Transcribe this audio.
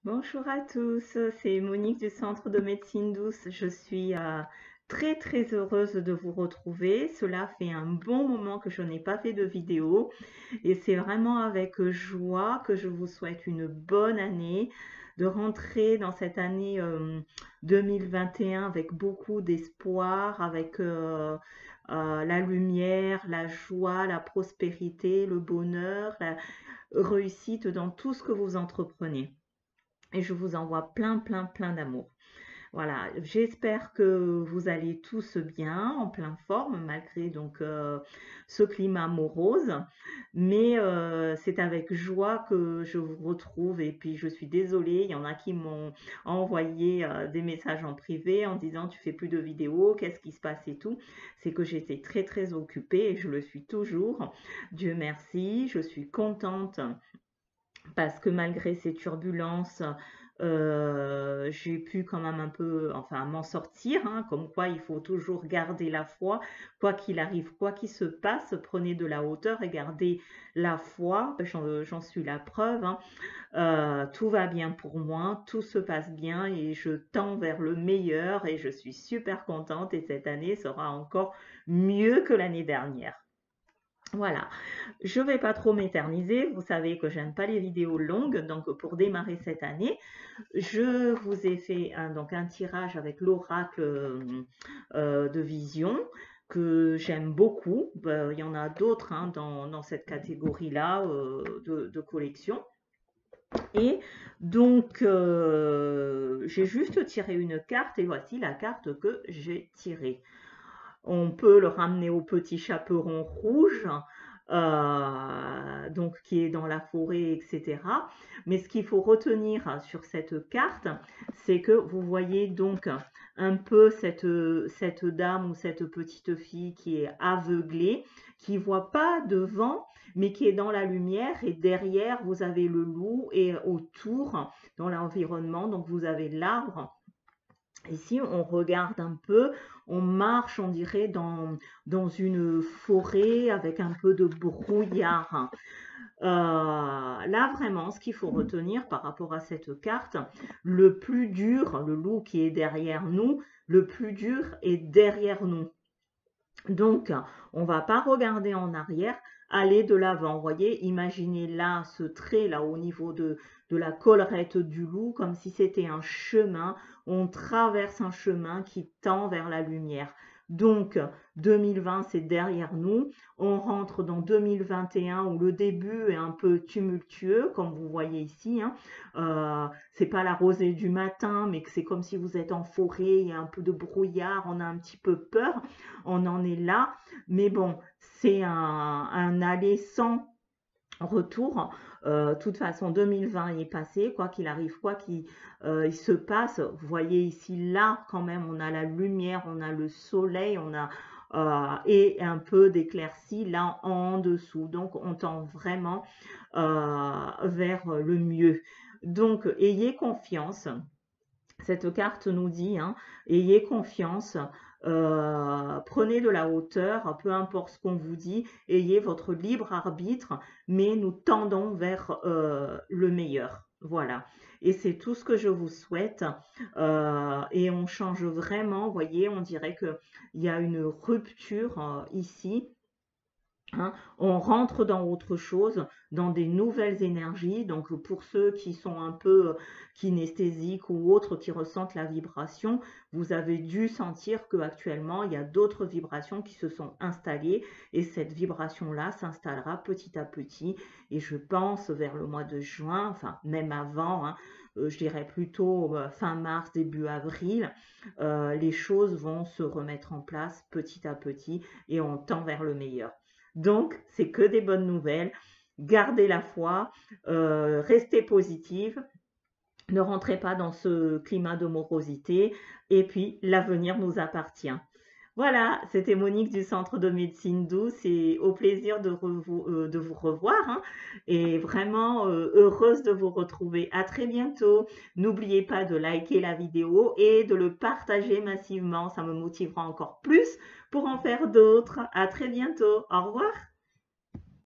Bonjour à tous, c'est Monique du Centre de médecine douce. Je suis très heureuse de vous retrouver. Cela fait un bon moment que je n'ai pas fait de vidéo et c'est vraiment avec joie que je vous souhaite une bonne année, de rentrer dans cette année 2021 avec beaucoup d'espoir, avec la lumière, la joie, la prospérité, le bonheur, la réussite dans tout ce que vous entreprenez. Et je vous envoie plein d'amour. Voilà, j'espère que vous allez tous bien, en pleine forme, malgré donc ce climat morose. Mais c'est avec joie que je vous retrouve. Et puis je suis désolée, il y en a qui m'ont envoyé des messages en privé en disant tu fais plus de vidéos, qu'est-ce qui se passe et tout. C'est que j'étais très occupée et je le suis toujours. Dieu merci, je suis contente parce que malgré ces turbulences, j'ai pu quand même un peu, enfin, m'en sortir, hein, comme quoi il faut toujours garder la foi, quoi qu'il arrive, quoi qu'il se passe, prenez de la hauteur et gardez la foi, j'en suis la preuve, hein. Tout va bien pour moi, tout se passe bien et je tends vers le meilleur et je suis super contente et cette année sera encore mieux que l'année dernière. Voilà, je ne vais pas trop m'éterniser. Vous savez que j'aime pas les vidéos longues, donc pour démarrer cette année, je vous ai fait donc un tirage avec l'oracle de vision que j'aime beaucoup. Il y en a d'autres hein, dans cette catégorie-là de collection. Et donc, j'ai juste tiré une carte et voici la carte que j'ai tirée. On peut le ramener au petit chaperon rouge, donc qui est dans la forêt, etc. Mais ce qu'il faut retenir sur cette carte, c'est que vous voyez donc un peu cette dame ou cette petite fille qui est aveuglée, qui voit pas devant, mais qui est dans la lumière. Et derrière, vous avez le loup et autour, dans l'environnement, donc vous avez l'arbre. Ici, on regarde un peu, on marche, on dirait, dans une forêt avec un peu de brouillard. Là, vraiment, ce qu'il faut retenir par rapport à cette carte, le plus dur, le loup qui est derrière nous, le plus dur est derrière nous. Donc, on va pas regarder en arrière, aller de l'avant. Vous voyez, imaginez là ce trait là au niveau de la collerette du loup, comme si c'était un chemin. On traverse un chemin qui tend vers la lumière. Donc, 2020, c'est derrière nous. On rentre dans 2021 où le début est un peu tumultueux, comme vous voyez ici, hein. C'est pas la rosée du matin, mais que c'est comme si vous êtes en forêt, il y a un peu de brouillard, on a un petit peu peur, on en est là. Mais bon, c'est un aller sans retour. De toute façon, 2020 est passé, quoi qu'il arrive, quoi qu'il il se passe. Vous voyez ici, là, quand même, on a la lumière, on a le soleil, on a et un peu d'éclaircie là en dessous. Donc, on tend vraiment vers le mieux. Donc, ayez confiance. Cette carte nous dit, hein, ayez confiance, prenez de la hauteur, peu importe ce qu'on vous dit, ayez votre libre arbitre, mais nous tendons vers le meilleur. Voilà. Et c'est tout ce que je vous souhaite. Et on change vraiment, vous voyez, on dirait qu'il y a une rupture ici. Hein, on rentre dans autre chose, dans des nouvelles énergies. Donc pour ceux qui sont un peu kinesthésiques ou autres, qui ressentent la vibration, vous avez dû sentir qu'actuellement, il y a d'autres vibrations qui se sont installées et cette vibration-là s'installera petit à petit. Et je pense vers le mois de juin, enfin même avant, hein, je dirais plutôt fin mars, début avril, les choses vont se remettre en place petit à petit et on tend vers le meilleur. Donc, c'est que des bonnes nouvelles. Gardez la foi, restez positive, ne rentrez pas dans ce climat de morosité et puis l'avenir nous appartient. Voilà, c'était Monique du Centre de médecine douce et au plaisir de vous revoir, hein, et vraiment heureuse de vous retrouver. À très bientôt. N'oubliez pas de liker la vidéo et de le partager massivement. Ça me motivera encore plus pour en faire d'autres. À très bientôt. Au revoir.